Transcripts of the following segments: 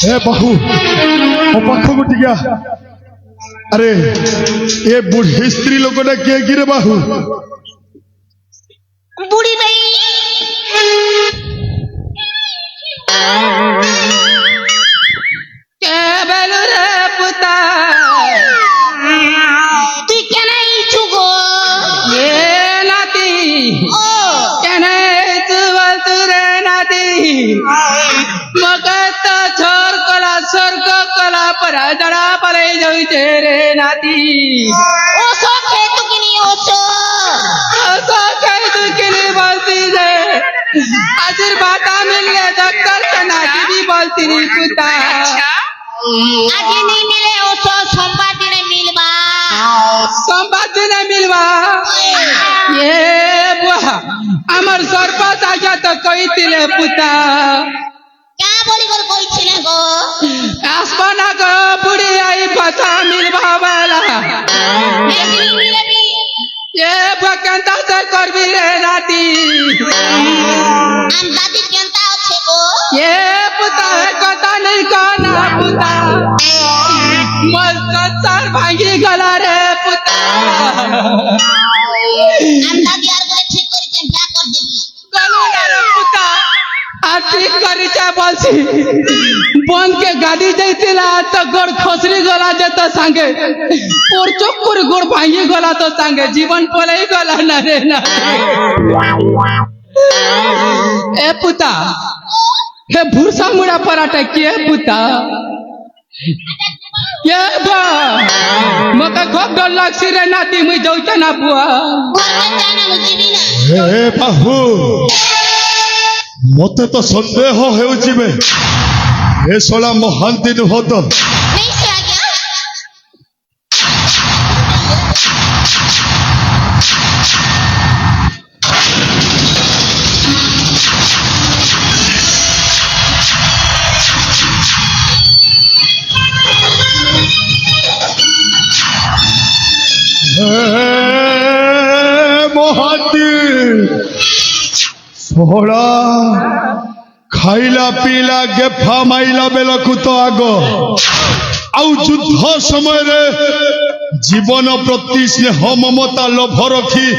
ए बाहू ओ पाख को टिका अरे ये बुढ़ी स्त्री लोग किए गिरे बाहू बुढ़ी नहीं पुता तू क्या नहीं चुगो ये नाती ओ क्या नहीं चुगल तू रे नाती मगत छोर कला स्वर्ग कला पर जड़ा पले जाई तेरे नाती ओ सो के तू की नहीं ओ सो ऐसा कह तू के लिए बोलती है आशीर्वाद मिले डॉक्टर का नाती भी बोलती नहीं पुता आज नहीं मिले ओ सो सोमवार दिन मिलवा संपाद नहीं मिलवा ये बुआ अमर सरपंच आजा तो कोई तिले पुता क्या बोली बोल कोई छिने गो आसमाना को बुढ़ी आई पता मिलवा वाला नहीं मिले भी ये बकंता से कर भी रे नाती हम दादी जनता अच्छे गो ये पुता है कथा नहीं कहना पुता मल संसार भांगी गला रे पुता हम दादी यार को ठीक कर के क्या कर देगी गलो ना रे पुता आ ठीक करी चा बोलसी बन के गाड़ी जाइतिला तो गोड़ खसरी गला जता संगे और चक्कर गोड़ भांगी गला तो संगे जीवन पले गला ना रे ना ए पुता हे भूसा मुड़ा पराठा किए पुता ये बा मका खूब डर लागसी रे नाती मुई जाउता ना बुआ घर में जाना मुझे भी ना ए बाहू मते तो संदेह हेउची बे ए सोला महांती नुह तो नहीं से आ गया महांती सोला खाइला पीला गेफा माइला बेलकु तो आग आउ युद्ध समय रे जीवन प्रति स्नेह ममता लोभ रखी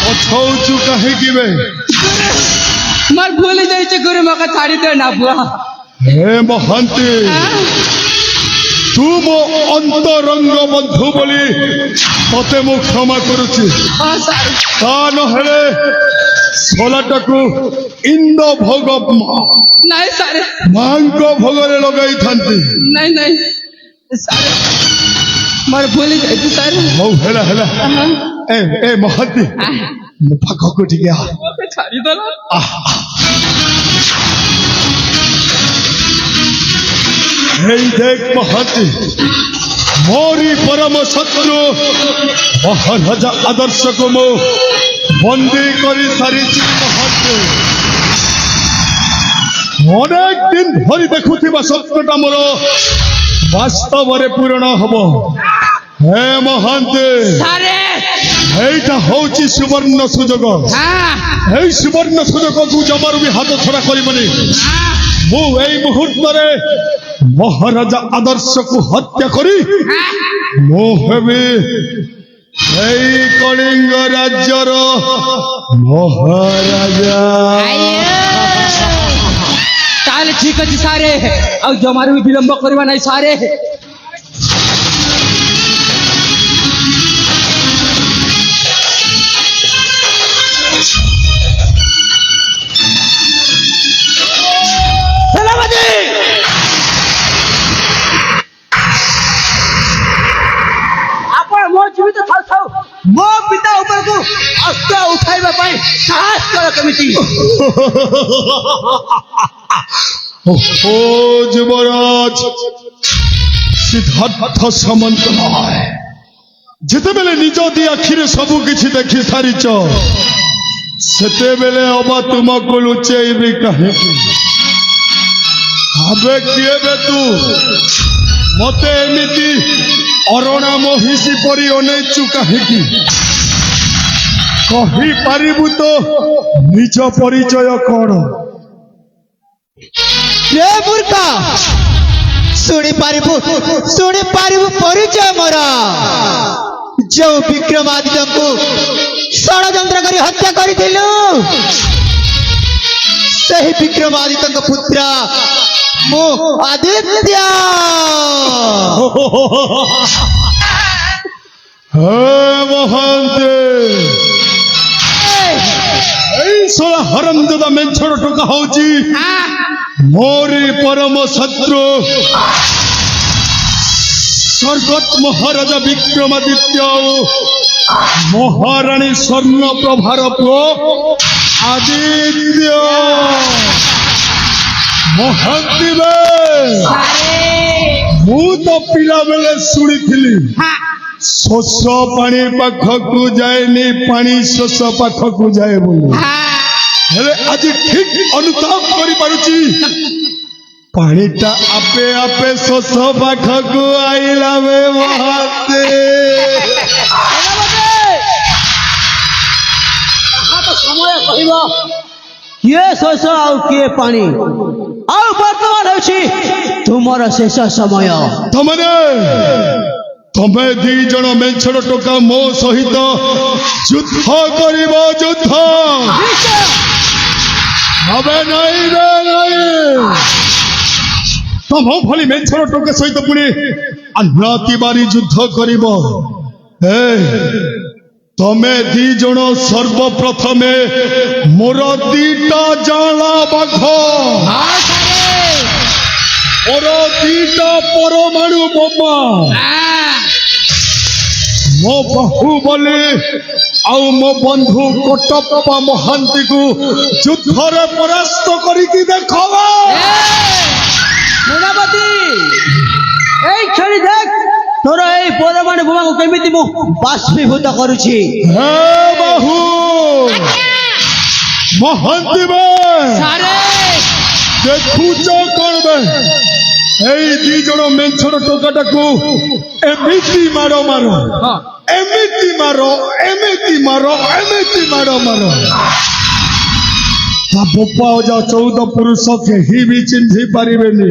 पछौचु कहे गिबे मर भूल जाई छे गुरु मका छाड़ी दे ना बुआ हे महांती तू मो अंतरंग बंधु बोली तते मु क्षमा करुची हां सर ता नहेले सोलाटाकू इंद भोग नहीं सर मांग भोगरे लगाई थांती नहीं नहीं सर मर भूल जाई छे सर हौ हेला हेला ए ए महांती मुफा को टिके आ मका छाड़ी दो ना हे देख महांती मोरी परम शत्रु महाराजा आदर्श को मो बंदी करी सारी महांती अनेक दिन धरी देखुथिबा सत्यटा मोर वास्तव रे पूर्ण हबो हे महांती सारे एटा होची सुवर्ण सुजोग हां ए सुवर्ण सुजोग को जमार भी हाथ छड़ा करिबनी मु एई मुहूर्त रे महाराजा आदर्श को हत्या करी मु हेबी एई कलिंग राज्यर महाराजा ताले ठीक अछि सारे आ जमार भी विलंब करबा नहीं सारे जीवित थाउ मो पिता ऊपर को अस्त्र उठाइबा पाई साहस कर कमिटी ओ युवराज सिद्धार्थ समंत जिते बेले निज दी आखिरे सबु किछि देखि सारिच सेते बेले अबा तुमको लुचेइबी कहे आबे किए बे तू मते एमिति अरणा महिषी परी अनेचु कहीं कही पारिबु तो निज परिचय कौन ये मूर्खा ଶୁଣି ପାରିବୁ ପରିଚୟ ମୋର ଯେଉଁ ବିକ୍ରମାଦିତ୍ୟଙ୍କୁ ଷଡ଼ଯନ୍ତ୍ର କରି ହତ୍ୟା କରିଥିଲୁ ସେହି ବିକ୍ରମାଦିତ୍ୟଙ୍କ ପୁତ୍ର ମୁଁ ଆଦିତ୍ୟ। ହେ ମହାନ୍ତି ଏଇ ଶଳା ହରମଜାଦା ମେଞ୍ଚର ଟୋକା ହଉଛି ମୋରି ପରମ ଶତ୍ରୁ ସ୍ୱର୍ଗତ ମହାରାଜା ବିକ୍ରମାଦିତ୍ୟ ଆଉ ମହାରାଣୀ ସ୍ୱର୍ଣ୍ଣପ୍ରଭାର ପୁଅ ଆଦିତ୍ୟ। ମହାନ୍ତି ମୁଁ ତ ପିଲାବେଳେ ଶୁଣିଥିଲି ଶୋଷ ପାଣି ପାଖକୁ ଯାଏନି ପାଣି ଶୋଷ ପାଖକୁ ଯାଏ ବୋଲି, ହେଲେ ଆଜି ଠିକ ଅନୁତାପ କରିପାରୁଛି ପାଣିଟା ଆପେ ଆପେ ଶୋଷ ପାଖକୁ ଆଇଲା ବେ ମହାନ୍ତି। ସମୟ କହିବ କିଏ ଶୋଷ ଆଉ କିଏ ପାଣି, ଆଉ ବର୍ତ୍ତମାନ ହେଉଛି ତୁମର ଶେଷ ସମୟ। ତମେ ଦି ଜଣ ମେଞ୍ଚର ଟୋକା ମୋ ସହିତ ଯୁଦ୍ଧ କରିବ। ଯୁଦ୍ଧ হবে ନାଇଁ ରେ ନାଇଁ। ତମ ଭଳି ମେଞ୍ଚର ଟୋକା ସହିତ ପୁଣି ଆନ୍ନାତିବାରୀ ଯୁଦ୍ଧ କରିବ। ତମେ ଦି ଜଣ ସର୍ବପ୍ରଥମେ ମୋର ଦିଟା ଜାଳା ବାଘ, ମୋର ଦିଟା ପରମାଣୁ ବୋମା, ମୋ ବାହୁବଲି ଆଉ ମୋ ବନ୍ଧୁ କୋଟପ୍ପା ମହାନ୍ତିକୁ ଯୁଦ୍ଧରେ ପରାସ୍ତ କରିକି ଦେଖବ। ସେନାପତି এই ଖେଳି ଦେଖ ତୋର এই ପରମାଣୁ ବୋମାକୁ କେମିତି ମୁଁ ବାଷ୍ପୀଭୂତ କରୁଛି। ହେ ବାହୁ ମହାନ୍ତି ଦେଖୁଛ କଣ ବେ ଏଇ ଦି ଜଣ ମେଞ୍ଚର ଟୋକାଟାକୁ ଏମିତି ମାର ମାର, ଏମିତି ମାର, ଏମିତି ମାର, ଏମିତି ମାର ମାର ତା ବୋପା ଅଜା 14 ପୁରୁଷ କେହି ବି ଚିହ୍ନି ପାରିବେନି।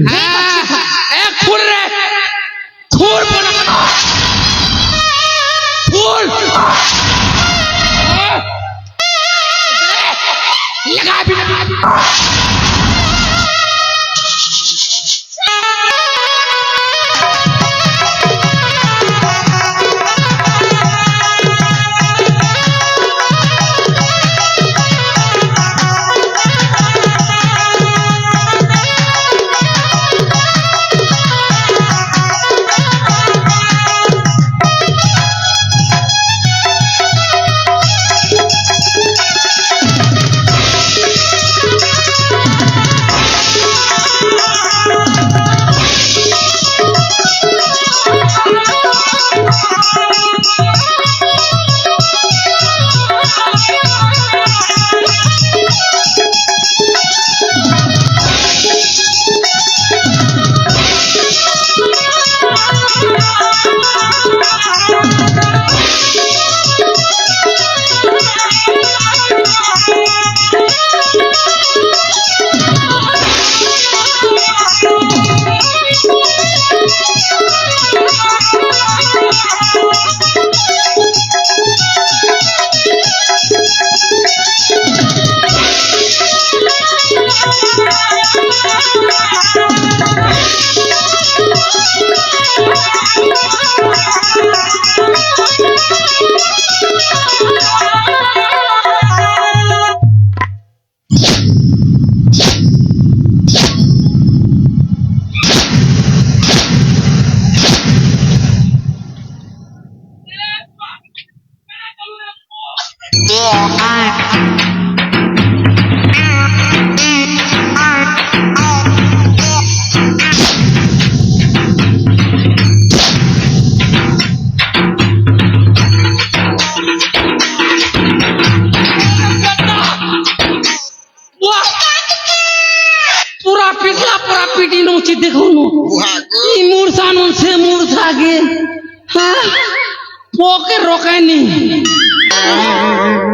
पोके रोकानी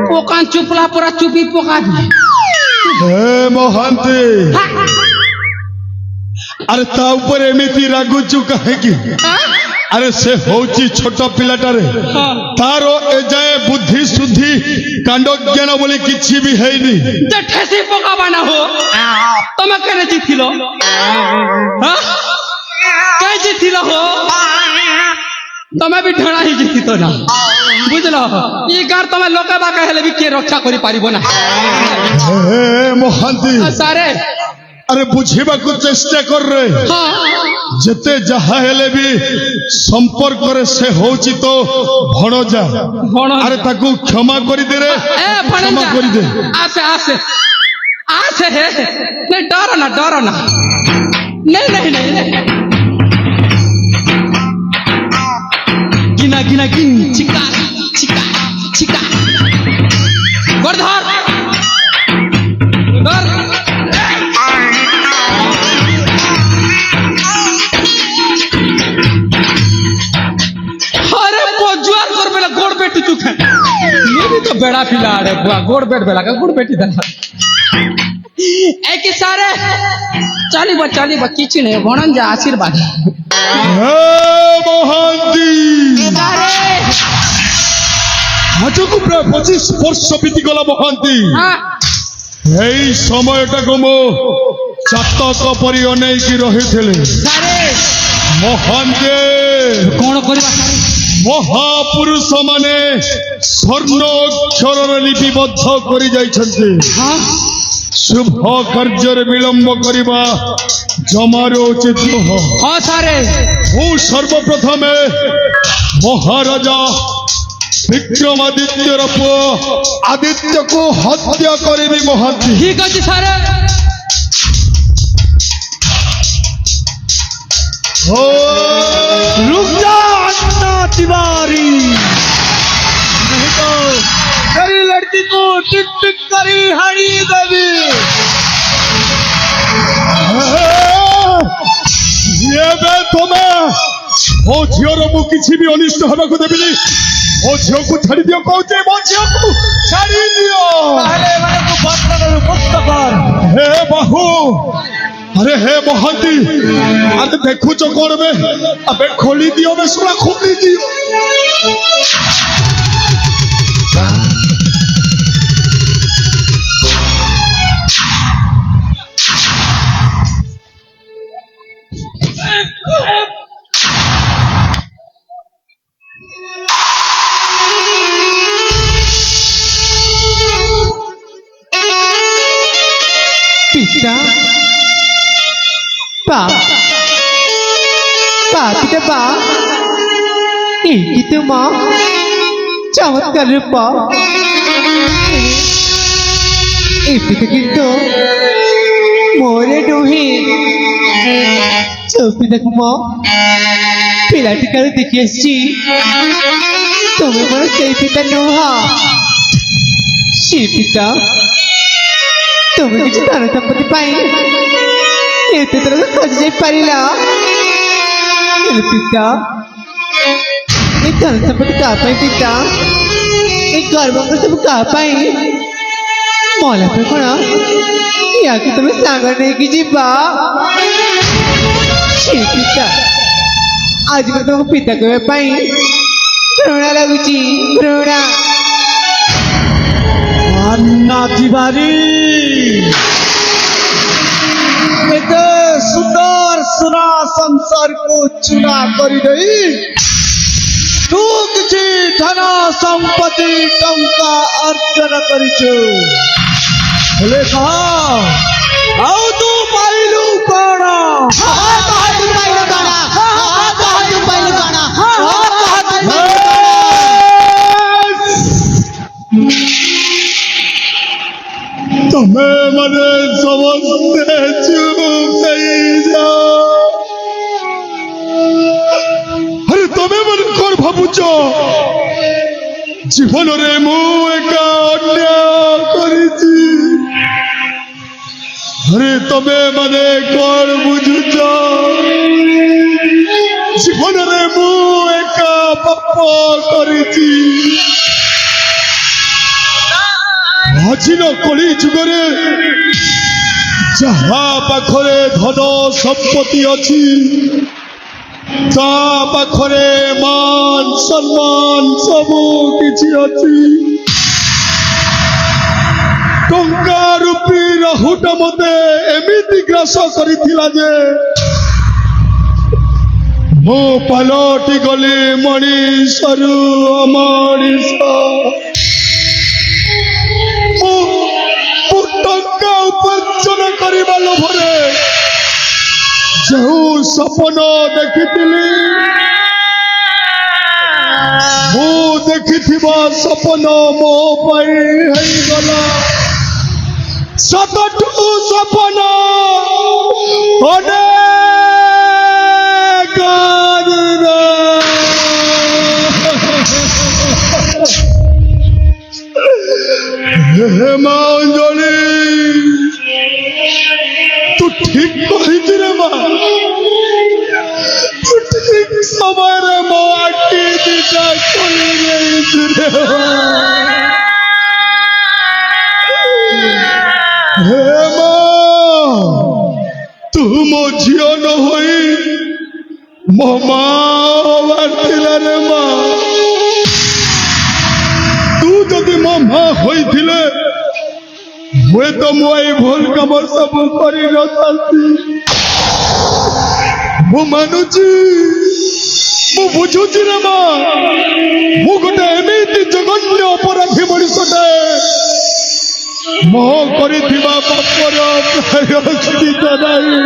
पोकान चुपला पूरा चुपी पोका दी हे मोहंती আরে তা উপরে এমিতি রাগুচু কাহেকি আরে সে হଉଛି ছোট পিলাটারে তার এଯାଏ বুদ্ধি শুদ্ধি কাণ্ড জ্ঞান বলি কিছু বি ହେଇନି যে ঠেসি পকাবা না হো তুমি কেন জিতিল কে জিতিল হো তুমি বি ঢଣା হি জিতিত না বুঝল ই গার তুমি লোকে বাকা হেলে বি কে রক্ষা করি পারিব না হে মহান্তি সারে আরে বুঝিବାକୁ চেষ্টা কর রে যেতে যাহা হেলে বি সম্পর্করে সে হଉଛି তো ভଣଜା আরে তাକୁ ক্ষমা କରି দে রে এ ক্ষমা ভণজা କରି দে আসে আসে আসে হে नहीं डरो ना नहीं नहीं नहीं नहीं गिना गिना गिन चिका चिका चिका गोरधर धर अरे पोजुआर कर बेला गोड़ बेटी चुके ये भी तो बेड़ा पिला रे बुआ गोड़ बेट बेला का गोड़ बेटी दला एक सारे चलिब किछ नहीं भणन जा आशीर्वाद হে মহান্তি আজକୁ প্রায় 25 ବର୍ଷ ବିତିଗଲା ମହାନ୍ତି हाँ এই সময়টাକୁ ମୁଁ ଚାତକ ପରି ଅନେଇକି ରହିଥିଲି सारे ମହାନ୍ତି कौन करबा सारे ମହାପୁରୁଷ ମାନେ ସ୍ୱର୍ଣ୍ଣ ଅକ୍ଷରରେ ଲିପିବଦ୍ଧ କରି ଯାଇଛନ୍ତି हाँ ଶୁଭ କାର୍ଯ୍ୟରେ ବିଳମ୍ବ କରିବା ଜମାରୁ ଉଚିତ ନୁହଁ हाँ सारे ମୁଁ ସର୍ବପ୍ରଥମେ ମହାରାଜା ବିକ୍ରମାଦିତ୍ୟର ପୁଅ ଆଦିତ୍ୟକୁ ହତ୍ୟା କରିବି ମହାନ୍ତି ठीक अछि सारे ଓ रुक जा अन्ना तिवारी नहीं तो तेरी लड़की को टिक टिक करी हरी देवी ଏବେ ତମେ ମୋ ଝିଅର ମୁଁ କିଛି ବି ଅନିଷ୍ଟ ହେବାକୁ ଦେବିନି ମୋ ଝିଅକୁ ଛାଡି ଦିଅ କହୁଛି ମୋ ଝିଅକୁ ଛାଡି ଦିଅ पहले मेरे को बंधन मुक्त कर হে বাহু আরে হে মহান্তি আরে দেখুছ করবে আবে খোলি দিও বে সুরা খোলি দিও पिता पा पिता पा की तुम चमत्कार रूपा पिता किंतु मोरे डुही पिता मो पिलाटी काल देखी आसी तुम्हें मोर से पिता नुह से पिता তুমি কিছু ধন সম্পত্তি পাই এতে তোর খোঁজ যাই পারিলা পিতা এই ধন সম্পত্তি কাହା ପାଇଁ পিতা এই গর্বঙ্গ ସବୁ କାହା ପାଇଁ ମଲା ପାଇଁ କଣ ୟାକୁ ତମେ ସାଙ୍ଗ ନେଇକି ଯିବା ସେ ପିତା ଆଜି ମୁଁ ତମକୁ ପିତା କହିବା ପାଇଁ ଘୃଣା ଲାଗୁଛି ଘୃଣା अन्ना तिवारी एते सुंदर सुना संसार को चुना कर दई तू किसी धन संपत्ति टंका अर्जन करिछु बोले कहा आउ तू पाइलु कोण ତମେ ମାନେ ସମସ୍ତେ ଚୁପ ହେଇଯାଅ ଆରେ ତମେ ମାନେ କଣ ଭାବୁଛ ଜୀବନରେ ମୁଁ ଏକା ଅନ୍ୟାୟ କରିଛି আরে তবে মানে কর বুঝুছ জীবନରେ ମୁଁ একা পাপ କରିଛି ପ୍ରାଚୀନ କଳି ଯୁଗରେ ଯାହା ପାଖରେ ଧନ ସମ୍ପତ୍ତି ଅଛି ତା ପାଖରେ ମାନ ସମ୍ମାନ ସବୁ କିଛି ଅଛି। ଟଙ୍କା ରୂପୀ ରାହୁଟା ମତେ ଏମିତି ଗ୍ରାସ କରିଥିଲା ଯେ ମୁଁ ପାଲଟି ଗଲି ମଣିଷରୁ ଅମଣିଷ। ମୁଁ ଟଙ୍କା ଉପାର୍ଜନ କରିବା ଲୋଭରେ ଯେଉଁ ସପନ ଦେଖିଥିଲି ମୁଁ ଦେଖିଥିବା ସପନ ମୋ ପାଇଁ ହେଇଗଲା ସତଠୁ ସପନ ଅନେକ ଦୂର। ହେ ମା ଅଞ୍ଜଳି ତୁ ଠିକ କହିଛୁ ରେ ମା। ତୁ ଠିକ ସମୟରେ ମୋ ଆଖି ଦିଟା ଖୋଲି ଦେଇଛୁ ରେ ମା। ହେ ମା ତୁ ମୋ ଝିଅ ନ ହୋଇ ମୋ ମା ହବାର ଥିଲା ରେ ମା। ତୁ ଯଦି ମୋ ମା ହୋଇଥିଲେ ହୁଏତ ମୁଁ ଏଇ ଭୁଲ କାମ ସବୁ କରିନଥାନ୍ତି। ମୁଁ ମାନୁଛି ମୁଁ ବୁଝୁଛି ରେ ମା ମୁଁ ଗୋଟେ ଏମିତି ଜଘନ୍ୟ ଅପରାଧୀ ମଣିଷଟେ। ମୋ କରିଥିବା ପାପର ପ୍ରାୟଶ୍ଚିତ ନାହିଁ।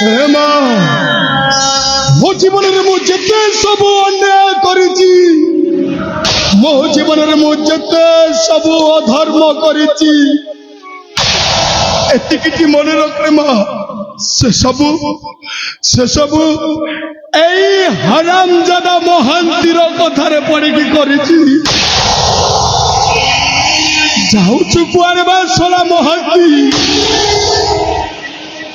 ହେ ମା ମୋ ଜୀବନରେ ମୁଁ ଯେତେ ସବୁ ଅନ୍ୟାୟ କରିଛି ମୋ ଜୀବନରେ ମୁଁ ଯେତେ ସବୁ ଅଧର୍ମ କରିଛି ଏତିକି ମନେ ରଖ ମା ସେ ସବୁ ଏଇ ହରାମଜାଦା ମହାନ୍ତିର କଥାରେ ପଡିକି କରିଛି। ଯାଉଛୁ କୁଆଡ଼େ ବା ଶଳା ମହାନ୍ତି?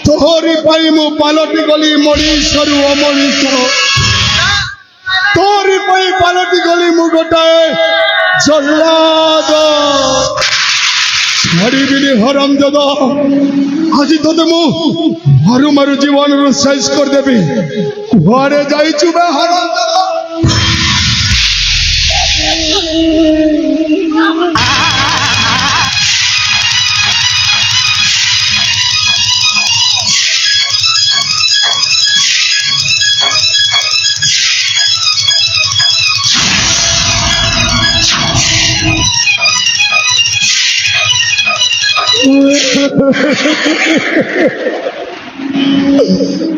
ତୋରି ପାଇଁ ମୁଁ ପାଲଟି ଗଲି ମଣିଷରୁ ଅମଣିଷ। ତୋରି ପାଇଁ ପାଲଟି ଗଲି ମୁଁ ଗୋଟାଏ ଜଲ୍ଲାଦ। ଛାଡ଼ିବିନି ହରାମଜାଦା। ଆଜି ତତେ ମୁଁ ମାରୁ ମାରୁ ଜୀବନରୁ ଶେଷ କରିଦେବି। କୁଆଡ଼େ ଯାଇଛୁ ବେ ହରାମଜାଦା?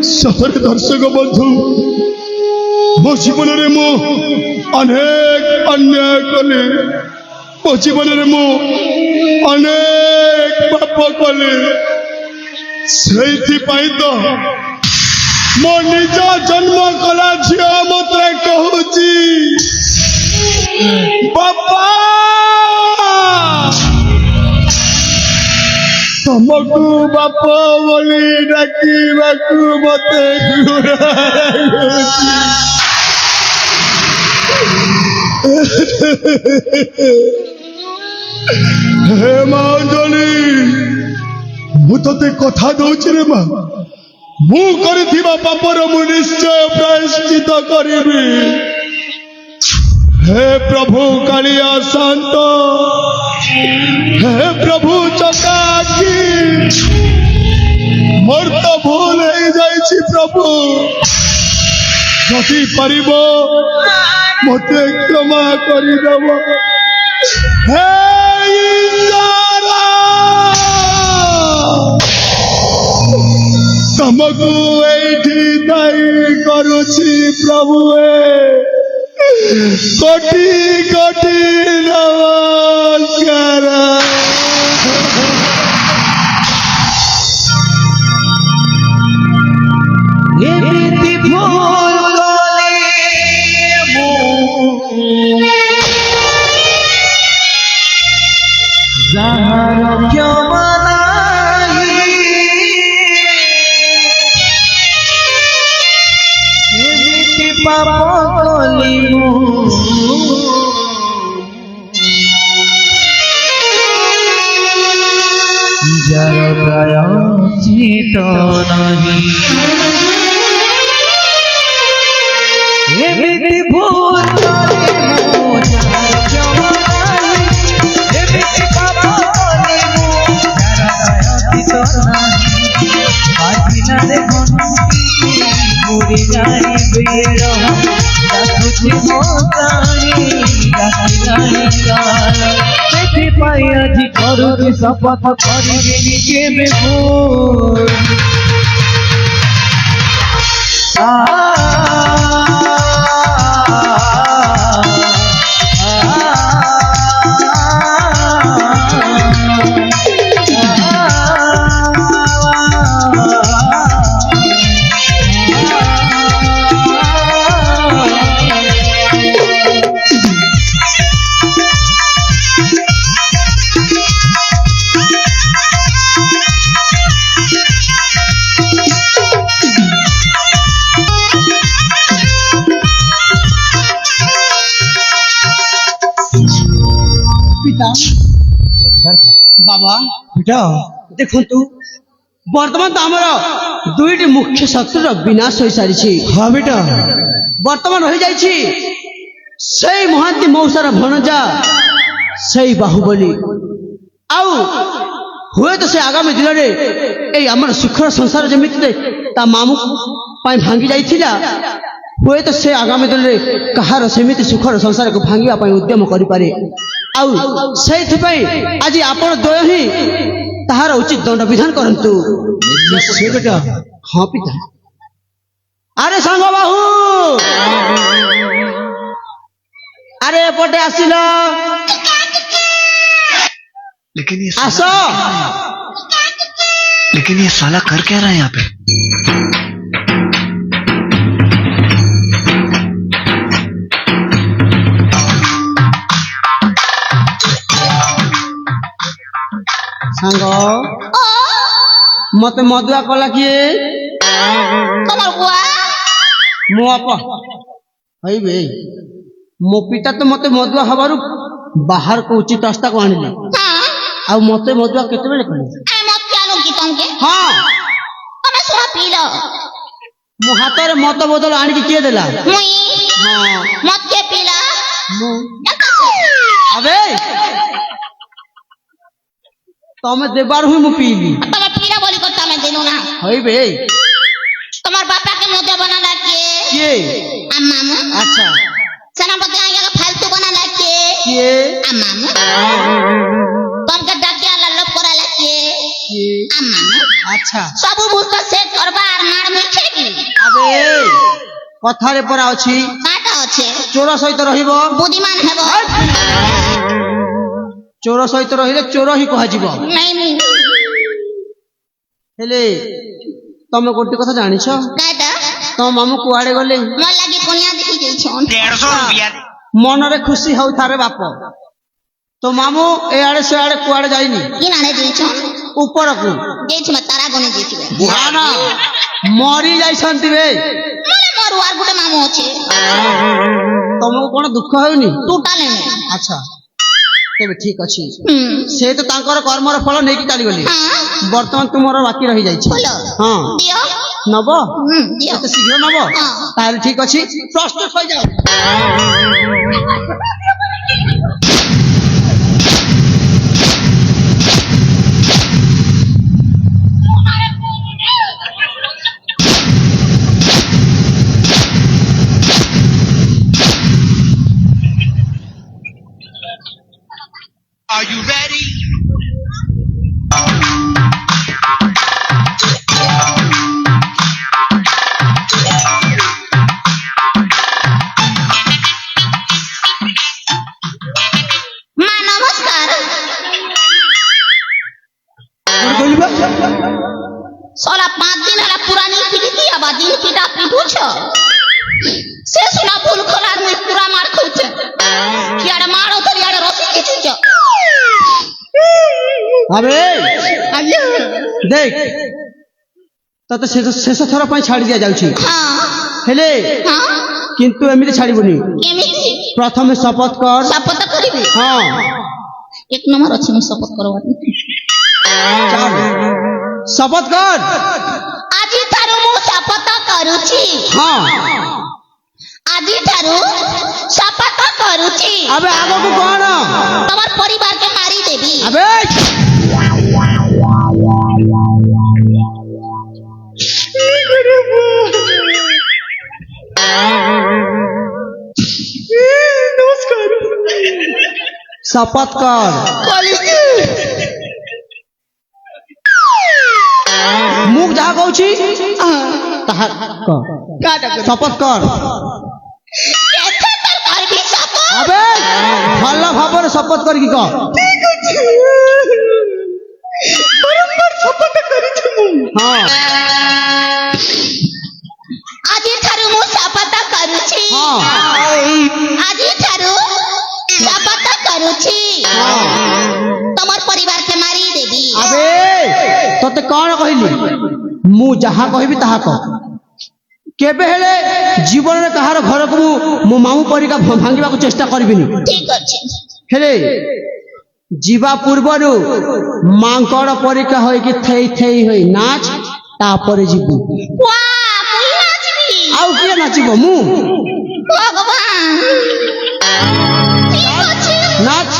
ସତରେ ଦର୍ଶକ ବନ୍ଧୁ ମୋ ଜୀବନରେ ମୁଁ ଅନେକ ଅନ୍ୟାୟ କଲି। ମୋ ଜୀବନରେ ମୁଁ ଅନେକ ପାପ କଲି। ସେଇଥିପାଇଁ ତ ମୋ ନିଜ ଜନ୍ମ କଲା ଝିଅ ମତେ କହୁଛି ବାପା ତମକୁ ବାପ ବୋଲି ଡାକିବାକୁ ମତେ ଘୃଣା ଲାଗୁଛି। ହେ ମା ଅଞ୍ଜଳି ମୁଁ ତତେ କଥା ଦଉଛି ରେ ମା ମୁଁ କରିଥିବା ପାପର ମୁଁ ନିଶ୍ଚୟ ପ୍ରାୟଶ୍ଚିତ କରିବି। हे प्रभु कालिया शांत, हे प्रभु चकाकी मोर तो भूल हो जाइछि प्रभु जदि पारिब मते क्षमा करि देव। हे ईश्वरा तमको एठी दाई करूछि प्रभु कोटि कोटि नमस्कार। एमिति भूल कले जाହାର क्षमा नाही एमिति पाप कली প্রায়শ্চিত নাহি এমিতি ভুল করে মো যার ক্ষমা নাই এমিতি পাপ করে মো যার প্রায়শ্চিত নাহি বাজিলা রে ঘন্টি উড়ি যাইবে রহ ডাকুছি মো প্রাণী ডাকি নাই কাল ସେଥିପାଇଁ ଆଜି କରୁଛି ଶପଥ କରିବିନି କେବେ ଭୁଲ পিতা বাবা ପିଟା ଦେଖନ୍ତୁ ବର୍ତ୍ତମାନ ତ ଆମର ଦୁଇଟି ମୁଖ୍ୟ ଶତ୍ରୁର ବିନାଶ ହୋଇସାରିଛି ହଁ ପିଟା ବର୍ତ୍ତମାନ ରହିଯାଇଛି ସେଇ ମହାନ୍ତି ମଉସାର ଭଣଜା ସେଇ ବାହୁବଲି ଆଉ ହୁଏତ ସେ ଆଗାମୀ ଦିନରେ ଏଇ ଆମର ସୁଖର ସଂସାର ଯେମିତି ତା ମାମୁଁ ପାଇଁ ଭାଙ୍ଗି ଯାଇଥିଲା ହୁଏତ ସେ ଆଗାମୀ ଦିନରେ କାହାର ସେମିତି ସୁଖର ସଂସାରକୁ ଭାଙ୍ଗିବା ପାଇଁ ଉଦ୍ୟମ କରିପାରେ ଆଉ ସେଇଥିପାଇଁ ଆଜି ଆପଣ ଦ୍ୱୟ ହିଁ ତାହାର ଉଚିତ ଦଣ୍ଡ ବିଧାନ କରନ୍ତୁ ସେ ପିଟା ହଁ ପିତା ଆରେ ସାଙ୍ଗ ବାହୁ ଆରେ ଏପଟେ ଆସିଲ ଆସ लेकिन ये साला कर क्या रहा है यहाँ पे ସାଙ୍ଗ ମତେ ମଦୁଆ କଲା କିଏ তোমার বুয়া ମୋ ବାପା ହଇବେ ମୋ ପିତା ତ ମତେ ମଦୁଆ ହବାରୁ ବାହାରକୁ ଉଚିତ ରାସ୍ତାକୁ ଆଣିଲେ হ্যাঁ ଆଉ ମତେ ମଦୁଆ କେତେବେଳେ କଲେ আমি মদ জানো কি তোমাকে ହଁ তুমি শুনো পিল ମୋ ହାତରେ ମଦ ବୋତଲ ଆଣିକି କିଏ ଦେଲା মুই ହଁ মদ কে পিলা ମୁଁ দেখছো ଆବେ ତମେ ଦେବାରୁ ହିଁ ମୁଁ ପିଇଲି তুমি পিলা বলি করতে আমি দিনু না হইবে তোমার বাপাকে মদ বানালা কে କିଏ আম্মামু আচ্ছা সেনাপতি আইয়াকে ফালতু বানালা কে କିଏ আম্মামু তোমাকে ডাকিয়া লাল্লপ করালা কে କିଏ আম্মামু আচ্ছা সবু ভূত সে করবা আর মার মুখে কি আবে କଥାରେ ପରା ଅଛି কাটা আছে ଚୋର ସହିତ ରହିବ বুদ্ধিমান হেব ଚୋର ସହିତ ରହିଲେ ଚୋର ହିଁ କୁହାଯିବ নাই মু ହେଲେ ତମେ ଗୋଟେ କଥା ଜାଣିଛ কাটা ତମ ମାମୁଁ କୁଆଡେ ଗଲେ মোর লাগি কোনিয়া দেখি যাইছন ମନରେ ଖୁସି ହଉଥାରେ ବାପ ତୋ ମାମୁଁ ଏଆଡେ ସେଆଡେ କୁଆଡେ ଯାଇନି কি নাড়ে যাইছন ଉପରକୁ ଯାଇଥିବେ ତାରା ଗଣି ଯାଇଥିବେ ନା ନା ମରି ଯାଇଛନ୍ତି ବେ ମାନେ ମୋର আর ଗୋଟେ ମାମୁଁ ଅଛି ତମକୁ କଣ ଦୁଃଖ ହେଉନି ଟୋଟାଲ ନାହିଁ ଆଚ୍ଛା ତେବେ ଠିକ ଅଛି ହୁଁ ସେ ତ ତାଙ୍କର କର୍ମର ଫଳ ନେଇକି ଚାଲିଗଲେ ହଁ ବର୍ତ୍ତମାନ ତୁମର ବାକି ରହିଯାଇଛି ଫଳ ହଁ ଦିଅ ନବ ଦିଅ ଏତେ ଶୀଘ୍ର ନବ ହଁ। ତାହେଲେ ଠିକ ଅଛି ପ୍ରସ୍ତୁତ ହୋଇଯାଅ Are you ready? মা নমস্কার সালা 5 দিন হলা পুরানি পিটি আবার দিন পিটা পিটুছ সে শোনা ভুল খোলার মুই পুরা মার খুঁজছে ইয়াড়ে মারো তোর ইয়াড়ে রসি কিছুছ আবে দেখ ତତେ ଶେଷ ଥର ପାଇଁ ଛାଡ଼ି ଦିଆଯାଉଛି হ্যাঁ ହେଲେ হ্যাঁ କିନ୍ତୁ ଏମିତି ଛାଡ଼ିବୁନି কেমিতি ପ୍ରଥମେ ଶପଥ କର শপথ করিবি ହଁ 1 নম্বর আছে মু শপথ করবার ଚାଲ शपथ कर। ଆଜି ଠାରୁ ମୁଁ ଶପଥ କରୁଛି हाँ ଆଜି ଠାରୁ ଶପଥ କରୁଛି अबे आगो को कौन ତମର ପରିବାରকে ମାରିଦେବି अबे शपथ कर। मुख जहाँ कहूँ शपथ कर। ଏତେ ତ କରିବି ଶପଥ अबे भल भाव शपथ कर हाँ ଆଜି ଠାରୁ ମୁଁ ଶପଥ କରୁଛି हाँ ଆଜି ଠାରୁ ଶପଥ କରୁଛି ତମର ପରିବାରକେ ମାରିଦେବି अबे तोते कौन कहली मु जहाँ कहबी ताहा कह केबे हेले जीवन में कहार घर को मो मामू परिका भांगिबा को चेष्टा करबिनी ଠିକ ଅଛି हेले जीवा पूर्वरु मांकड़ परिका होई कि थेई थेई होई नाच तापरे जीवु वा ମୁଇଁ ନାଚିବି आउ किए नाचिबो मु ଭଗବାନ ଠିକ ଅଛି नाच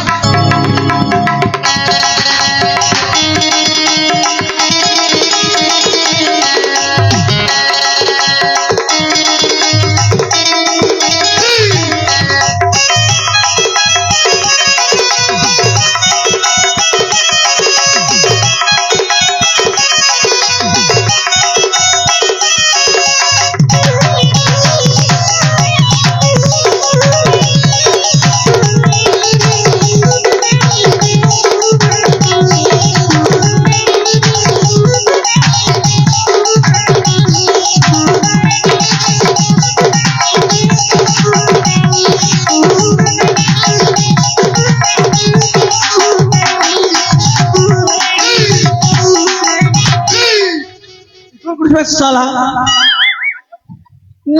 साला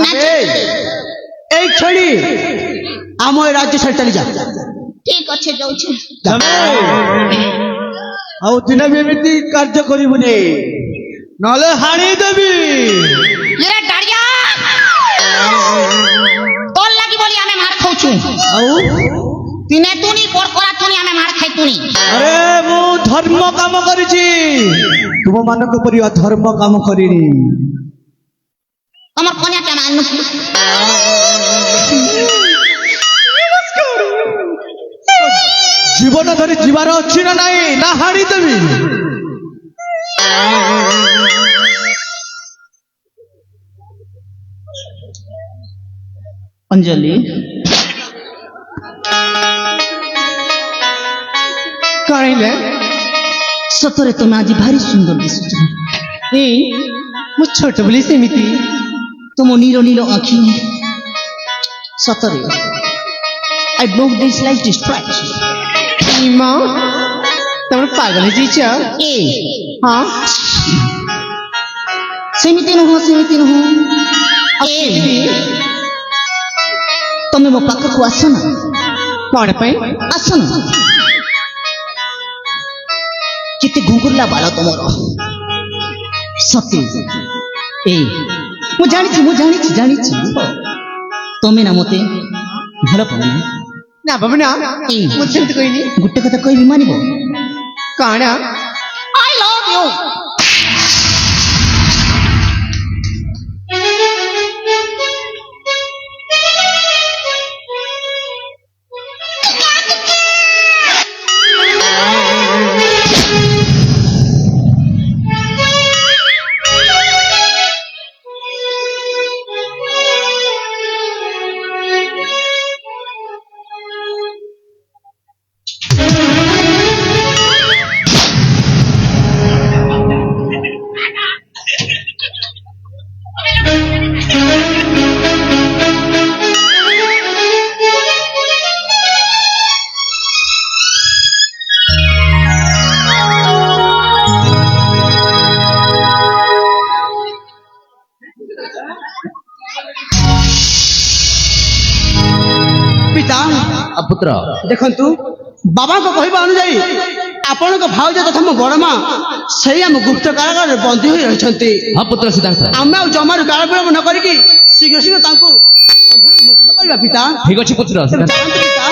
अबे ए छड़ी आम ए राज्य छाड़ चली जा ଠିକ ଅଛି ଯାଉଛି ଆଉ ଦିନ ବି ଏମିତି କାର୍ଯ୍ୟ କରିବୁନି ନହେଲେ ହାଣି ଦେବି ଇରେ ଗାଡ଼ିଆ ତୋର ଲାଗି ବୋଲି ଆମେ ମାର ଖାଉଛୁ ଆଉ ଦିନେ ତୁନି ପଡ଼କରା ତୁନି ଆମେ ମାର ଖାଇතුନି ଆରେ ମୁଁ ଧର୍ମ କାମ କରିଛି ତୁମମାନଙ୍କ ପରି ଅଧର୍ମ କାମ କରିନି ତମର କନ୍ୟାକେ ମାନୁଛି ଜୀବନ ଧରି ଯିବାର ଅଛି ନା ନାହିଁ ନା ହାଣି ଦେବି अंजलि कहले ସତରେ ତମେ ଆଜି ଭାରି ସୁନ୍ଦର ଦିଶୁଛ ମୁଁ ଛୋଟ ବୋଲି ସେମିତି ତୁମ ନୀଳ ନୀଳ ଆଖି ସତରେ I broke this like this twice ମା ତମେ ପାଗଳ ହେଇଯାଇଛ ଏ ହଁ ସେମିତି ନୁହଁ ଏ ତମେ ମୋ ପାଖକୁ ଆସ ନା କଣ ପାଇଁ ଆସ ନା କେତେ ଘୁଙ୍ଗୁରିଲା ବାଳ ତମର ସତେ ଏ ମୁଁ ଜାଣିଛି ତମେ ନା ମତେ ଭଲ ପାଉନା ନା ବାବୁ ନା ଏ ମୁଁ ସେମିତି କହିନି ଗୋଟେ କଥା କହିବି ମାନିବ କଣ I love you पिता पुत्र देखंतु बाबा को कहबा अनुଯାयी ଆପଣଙ୍କ ଭାଉଜ ତଥା ମୋ ବଡ ମା ସେଇ ଆମ ଗୁପ୍ତ କାରାଗାରରେ ବନ୍ଦୀ ହୋଇ ରହିଛନ୍ତି। ହଁ ପୁତ୍ର ସିଦ୍ଧାର୍ଥ, ଆମେ ଆଉ ଜମାରୁ କାଳ ବିଳମ୍ବ ନ କରିକି ଶୀଘ୍ର ଶୀଘ୍ର ତାଙ୍କୁ ଏ ବନ୍ଧନରୁ ମୁକ୍ତ କରିବା ପିତା। ଠିକ ଅଛି ପୁତ୍ର ସିଦ୍ଧାର୍ଥ। ଚାଲନ୍ତୁ ପିତା।